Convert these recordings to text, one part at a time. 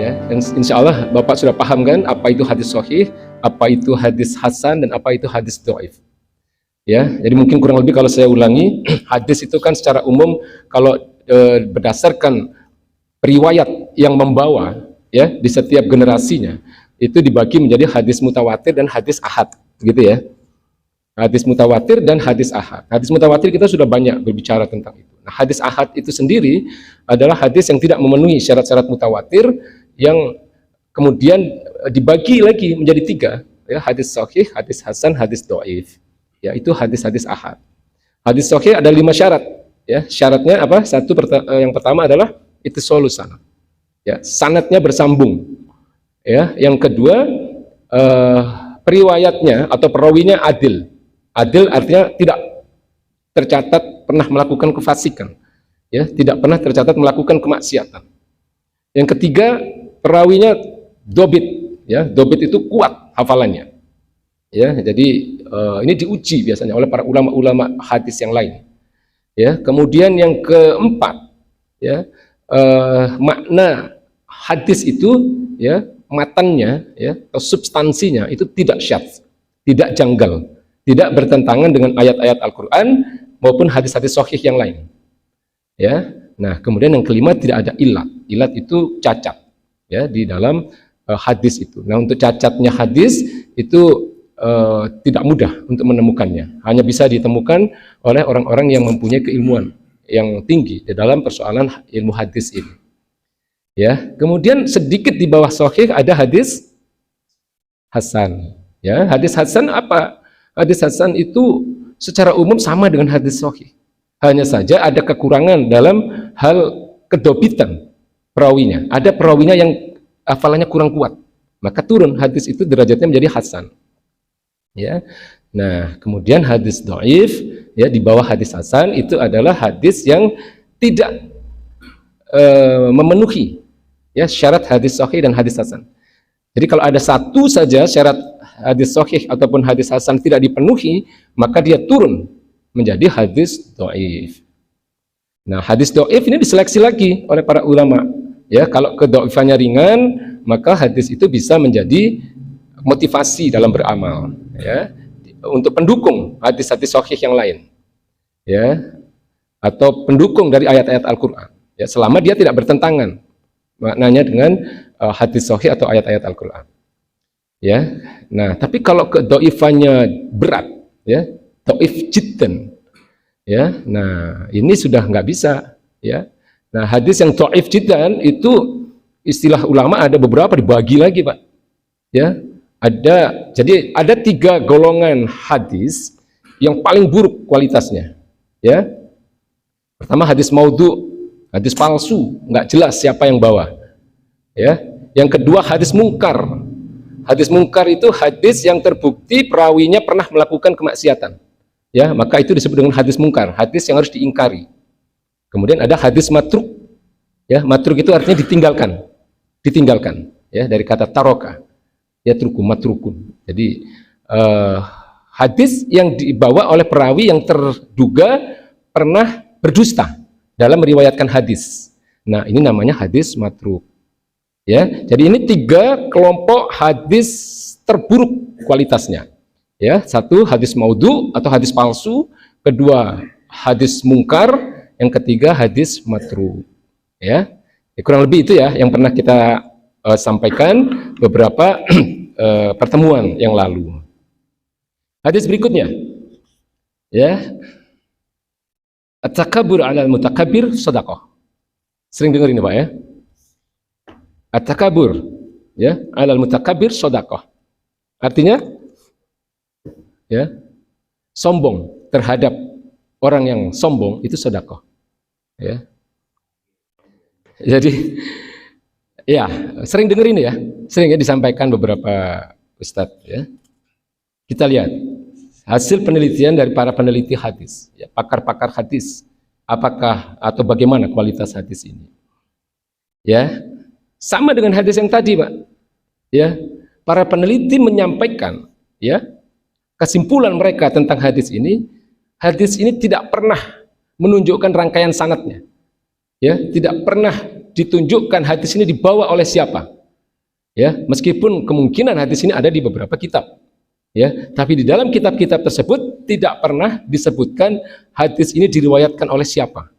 Ya, dan insya Allah Bapak sudah paham kan apa itu hadis sahih, apa itu hadis hasan, dan apa itu hadis dhaif. Ya, jadi mungkin kurang lebih kalau saya ulangi, hadis itu kan secara umum kalau berdasarkan riwayat yang membawa, ya, di setiap generasinya itu dibagi menjadi hadis mutawatir dan hadis ahad, gitu ya. Hadis mutawatir dan hadis ahad. Hadis mutawatir kita sudah banyak berbicara tentang itu. Nah, hadis ahad itu sendiri adalah hadis yang tidak memenuhi syarat-syarat mutawatir, yang kemudian dibagi lagi menjadi tiga, ya, hadis sahih, hadis hasan, hadis dhaif. Ya, itu hadis-hadis ahad. Hadis sahih ada 5 syarat, ya. Syaratnya apa? Yang pertama adalah ittisalus sanad. Ya, sanadnya bersambung. Ya, yang kedua periwayatnya atau perawinya adil. Adil artinya tidak tercatat pernah melakukan kefasikan, ya, tidak pernah tercatat melakukan kemaksiatan. Yang ketiga, perawinya dobit, ya, dobit itu kuat hafalannya, ya. Jadi ini diuji biasanya oleh para ulama-ulama hadis yang lain, ya. Kemudian yang keempat, ya, makna hadis itu, ya, matannya, ya, atau substansinya itu tidak syadz, tidak janggal, tidak bertentangan dengan ayat-ayat Al-Quran maupun hadis-hadis sahih yang lain, ya. Nah, kemudian yang kelima, tidak ada ilat. Ilat itu cacat, ya, di dalam hadis itu. Nah, untuk cacatnya hadis itu tidak mudah untuk menemukannya. Hanya bisa ditemukan oleh orang-orang yang mempunyai keilmuan yang tinggi di dalam persoalan ilmu hadis ini. Ya, kemudian sedikit di bawah sahih ada hadis hasan. Ya, hadis hasan apa? Hadis hasan itu secara umum sama dengan hadis sahih. Hanya saja ada kekurangan dalam hal kedobitan perawinya. Ada perawinya yang hafalannya kurang kuat, maka turun hadis itu derajatnya menjadi hasan. Ya. Nah, kemudian hadis dhaif, ya, di bawah hadis hasan itu adalah hadis yang tidak memenuhi, ya, syarat hadis sahih dan hadis hasan. Jadi kalau ada satu saja syarat hadis sahih ataupun hadis hasan tidak dipenuhi, maka dia turun menjadi hadis dhaif. Nah, hadis dhaif ini diseleksi lagi oleh para ulama. Ya, kalau kedhaifannya ringan, maka hadis itu bisa menjadi motivasi dalam beramal, ya, untuk pendukung hadis-hadis sahih yang lain, ya, atau pendukung dari ayat-ayat Al-Quran, ya, selama dia tidak bertentangan maknanya dengan hadis sahih atau ayat-ayat Al-Quran, ya. Nah, tapi kalau kedhaifannya berat, ya, dhaif jiddan, ya, nah ini sudah nggak bisa, ya. Nah, hadis yang dhaif jiddan itu istilah ulama ada beberapa dibagi lagi, Pak, ya. Jadi ada 3 golongan hadis yang paling buruk kualitasnya, ya. Pertama, hadis maudhu, hadis palsu, nggak jelas siapa yang bawa, ya. Yang kedua, hadis mungkar. Hadis mungkar itu hadis yang terbukti perawinya pernah melakukan kemaksiatan, ya, maka itu disebut dengan hadis mungkar, hadis yang harus diingkari. Kemudian ada hadis matruk, ya. Matruk itu artinya ditinggalkan, ya, dari kata taroka, ya, truku matrukun. Jadi hadis yang dibawa oleh perawi yang terduga pernah berdusta dalam meriwayatkan hadis. Nah, ini namanya hadis matruk, ya. Jadi ini 3 kelompok hadis terburuk kualitasnya, ya. Satu, hadis maudhu atau hadis palsu. Kedua, hadis mungkar. Yang ketiga, hadis matruk, ya. Kurang lebih itu, ya, yang pernah kita sampaikan beberapa pertemuan yang lalu. Hadis berikutnya, ya, at-takabbur 'alal mutakabbir shadaqah. Sering dengar ini, Pak, ya. At-takabbur, ya, 'alal mutakabbir shadaqah. Artinya, ya, sombong terhadap orang yang sombong itu sedekah, ya. Jadi, ya, sering dengar ini, ya, sering, ya, disampaikan beberapa ustadz, ya. Kita lihat hasil penelitian dari para peneliti hadis, ya, pakar-pakar hadis, apakah atau bagaimana kualitas hadis ini, ya. Sama dengan hadis yang tadi, Pak, ya. Para peneliti menyampaikan, ya, kesimpulan mereka tentang hadis ini tidak pernah menunjukkan rangkaian sanadnya, ya, tidak pernah ditunjukkan hadis ini dibawa oleh siapa. Ya, meskipun kemungkinan hadis ini ada di beberapa kitab. Ya, tapi di dalam kitab-kitab tersebut tidak pernah disebutkan hadis ini diriwayatkan oleh siapa.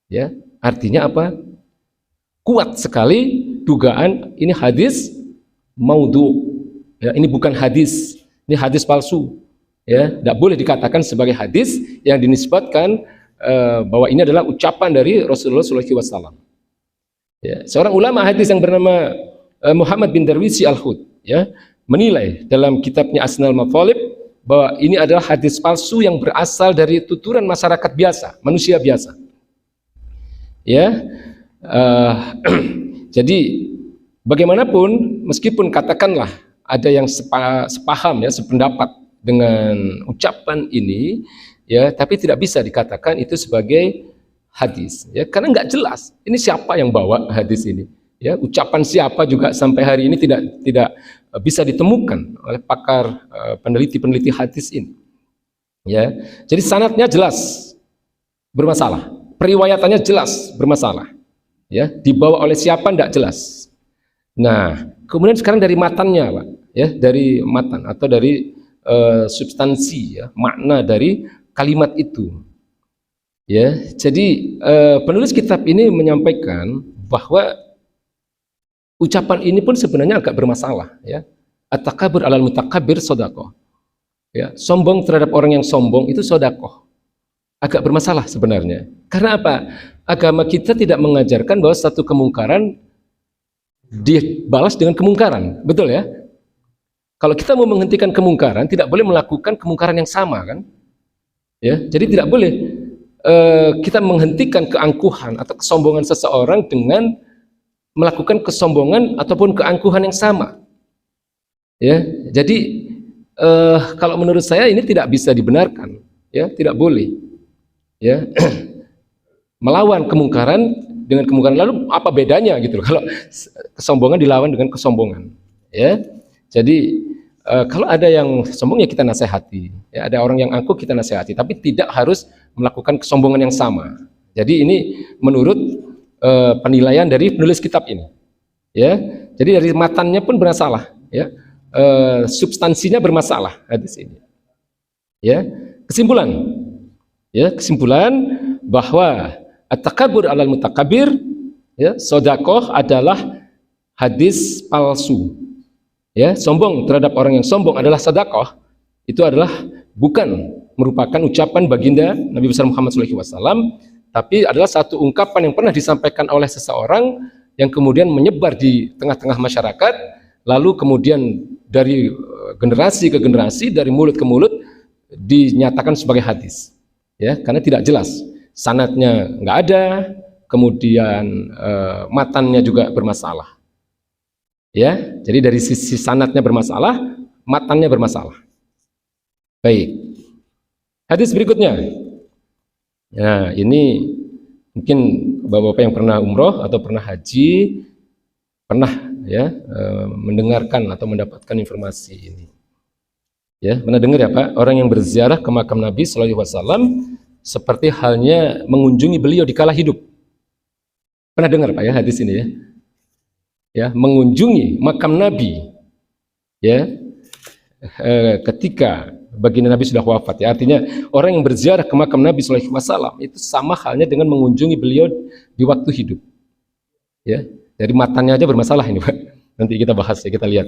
Ya, artinya apa? Kuat sekali dugaan ini hadis maudhu. Ya, ini bukan hadis, ini hadis palsu. Ya, tidak boleh dikatakan sebagai hadis yang dinisbatkan bahwa ini adalah ucapan dari Rasulullah SAW. Ya, seorang ulama hadis yang bernama Muhammad bin Darwisi Al-Hud, ya, menilai dalam kitabnya Asnal Mathalib bahwa ini adalah hadis palsu yang berasal dari tuturan masyarakat biasa, manusia biasa. Ya, jadi bagaimanapun, meskipun katakanlah ada yang sepaham, ya, sependapat dengan ucapan ini, ya, tapi tidak bisa dikatakan itu sebagai hadis, ya, karena nggak jelas ini siapa yang bawa hadis ini, ya, ucapan siapa juga sampai hari ini tidak bisa ditemukan oleh pakar peneliti hadis ini, ya. Jadi sanadnya jelas bermasalah, periwayatannya jelas bermasalah, ya, dibawa oleh siapa tidak jelas. Nah, kemudian sekarang dari matannya, Pak, ya, dari matan atau dari substansi, ya, makna dari kalimat itu. Ya, jadi penulis kitab ini menyampaikan bahwa ucapan ini pun sebenarnya agak bermasalah, ya. At-takabur alal mutakabir sodakoh. Ya, sombong terhadap orang yang sombong itu sodakoh. Agak bermasalah sebenarnya. Karena apa? Agama kita tidak mengajarkan bahwa satu kemungkaran dibalas dengan kemungkaran, betul ya? Kalau kita mau menghentikan kemungkaran, tidak boleh melakukan kemungkaran yang sama, kan? Ya, jadi tidak boleh kita menghentikan keangkuhan atau kesombongan seseorang dengan melakukan kesombongan ataupun keangkuhan yang sama. Ya, jadi kalau menurut saya ini tidak bisa dibenarkan, ya, tidak boleh. Ya, melawan kemungkaran dengan kemungkaran, lalu apa bedanya gitu loh, kalau kesombongan dilawan dengan kesombongan, ya. Jadi kalau ada yang sombong, ya kita nasihati, ya, ada orang yang angkuh kita nasihati, tapi tidak harus melakukan kesombongan yang sama. Jadi ini menurut penilaian dari penulis kitab ini, ya. Jadi dari matannya pun bermasalah, ya, substansinya bermasalah hadis ini, ya. Kesimpulan, ya, kesimpulan bahwa at-takabur alal mutakabir, ya, sodakoh adalah hadis palsu, ya. Sombong terhadap orang yang sombong adalah sedekah, itu adalah bukan merupakan ucapan baginda Nabi besar Muhammad SAW, tapi adalah satu ungkapan yang pernah disampaikan oleh seseorang yang kemudian menyebar di tengah-tengah masyarakat, lalu kemudian dari generasi ke generasi, dari mulut ke mulut dinyatakan sebagai hadis, ya, karena tidak jelas sanadnya, nggak ada, kemudian matannya juga bermasalah. Ya, jadi dari sisi sanadnya bermasalah, matannya bermasalah. Baik, hadis berikutnya. Nah, ini mungkin bapak-bapak yang pernah umroh atau pernah haji pernah, ya, mendengarkan atau mendapatkan informasi ini. Ya, pernah dengar ya, Pak? Orang yang berziarah ke makam Nabi Sallallahu Alaihi Wasallam seperti halnya mengunjungi beliau di kala hidup. Pernah dengar, Pak, ya, hadis ini, ya? Ya, mengunjungi makam Nabi, ya, ketika baginda Nabi sudah wafat, ya. Artinya orang yang berziarah ke makam Nabi Sallallahu Alaihi Wasallam itu sama halnya dengan mengunjungi beliau di waktu hidup, ya. Dari matanya aja bermasalah ini, Pak. Nanti kita bahas, ya, kita lihat.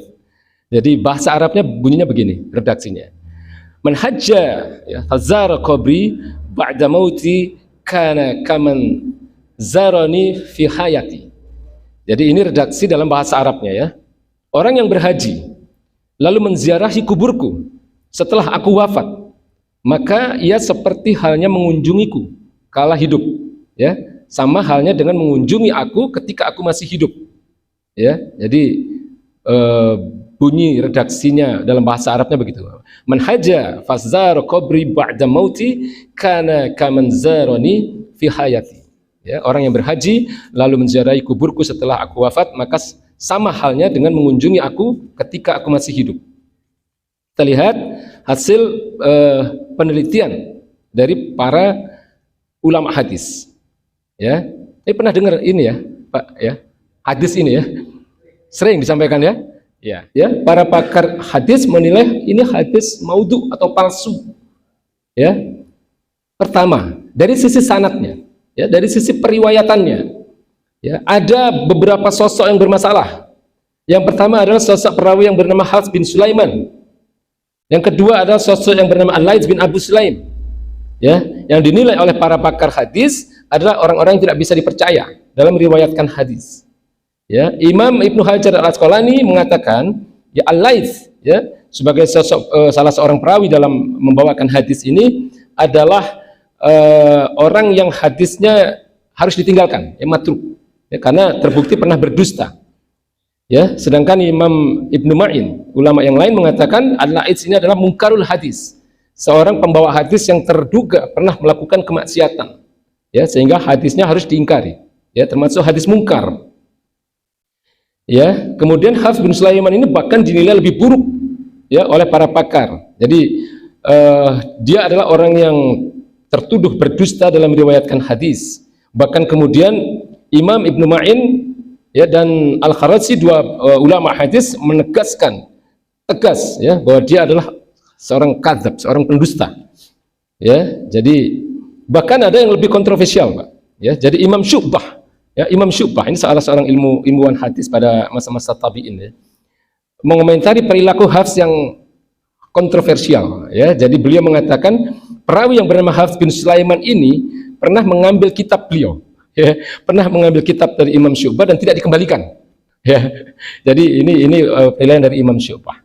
Jadi bahasa Arabnya bunyinya begini, redaksinya: man hajja, ya, fazara qabri ba'da mauti kana kaman zarani fi hayati. Jadi ini redaksi dalam bahasa Arabnya, ya. Orang yang berhaji lalu menziarahi kuburku setelah aku wafat, maka ia seperti halnya mengunjungiku kala hidup, ya. Sama halnya dengan mengunjungi aku ketika aku masih hidup, ya. Jadi bunyi redaksinya dalam bahasa Arabnya begitu: man haja fazara qabri ba'da mauti kana kaman zarani fi hayati. Ya, orang yang berhaji lalu menziarahi kuburku setelah aku wafat, maka sama halnya dengan mengunjungi aku ketika aku masih hidup. Kita lihat hasil penelitian dari para ulama hadis. Ya, pernah dengar ini, ya, Pak ya. Hadis ini ya. Sering disampaikan ya. Ya, para pakar hadis menilai ini hadis maudhu atau palsu. Ya. Pertama, dari sisi sanadnya, ya, dari sisi periwayatannya. Ya, ada beberapa sosok yang bermasalah. Yang pertama adalah sosok perawi yang bernama Harts bin Sulaiman. Yang kedua adalah sosok yang bernama Al-Laits bin Abu Sulaim. Ya, yang dinilai oleh para pakar hadis adalah orang-orang yang tidak bisa dipercaya dalam meriwayatkan hadis. Ya, Imam Ibnu Hajar Al-Asqalani mengatakan, ya Al-Laits ya sebagai sosok salah seorang perawi dalam membawakan hadis ini adalah orang yang hadisnya harus ditinggalkan, ya matruk, ya, karena terbukti pernah berdusta. Ya, sedangkan Imam Ibnu Ma'in, ulama yang lain mengatakan Al-Laits ini adalah mungkarul hadis, seorang pembawa hadis yang terduga pernah melakukan kemaksiatan, ya, sehingga hadisnya harus diingkari, ya, termasuk hadis mungkar. Ya, kemudian Harts bin Sulaiman ini bahkan dinilai lebih buruk ya oleh para pakar. Jadi dia adalah orang yang tertuduh berdusta dalam meriwayatkan hadis. Bahkan kemudian Imam Ibnu Ma'in ya dan Al-Kharazzi, dua ulama hadis, menegaskan tegas ya bahwa dia adalah seorang kadzab, seorang pendusta. Ya, jadi bahkan ada yang lebih kontroversial, Pak. Ya, jadi Imam Syu'bah. Ya, Imam Syu'bah ini salah seorang ilmuwan hadis pada masa-masa tabi'in ya, mengomentari perilaku Harts yang kontroversial ya. Jadi beliau mengatakan perawi yang bernama Harts bin Sulaiman ini pernah mengambil kitab beliau ya, pernah mengambil kitab dari Imam Syu'bah dan tidak dikembalikan ya. Jadi ini penilaian dari Imam Syu'bah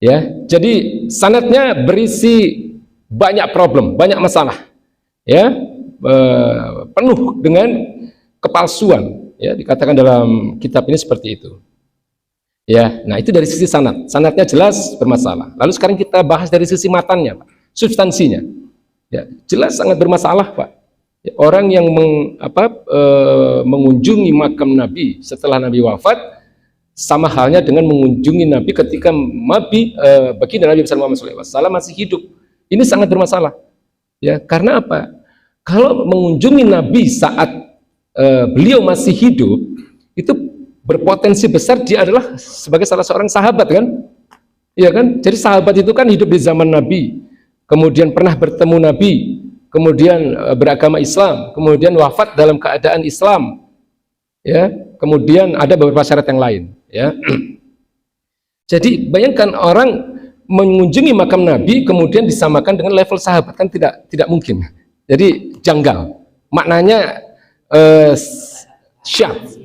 ya. Jadi sanadnya berisi banyak problem, banyak masalah ya, penuh dengan kepalsuan ya, dikatakan dalam kitab ini seperti itu ya. Nah, itu dari sisi sanad, sanadnya jelas bermasalah. Lalu sekarang kita bahas dari sisi matannya, Pak, substansinya ya, jelas sangat bermasalah, Pak ya. Orang yang mengunjungi makam Nabi setelah Nabi wafat sama halnya dengan mengunjungi Nabi ketika baginda Nabi Muhammad SAW masih hidup. Ini sangat bermasalah ya. Karena apa? Kalau mengunjungi Nabi saat beliau masih hidup, itu berpotensi besar dia adalah sebagai salah seorang sahabat kan, iya kan? Jadi sahabat itu kan hidup di zaman Nabi, kemudian pernah bertemu Nabi, kemudian beragama Islam, kemudian wafat dalam keadaan Islam, ya. Kemudian ada beberapa syarat yang lain, ya. Jadi bayangkan orang mengunjungi makam Nabi kemudian disamakan dengan level sahabat, kan tidak mungkin. Jadi janggal, maknanya syadz.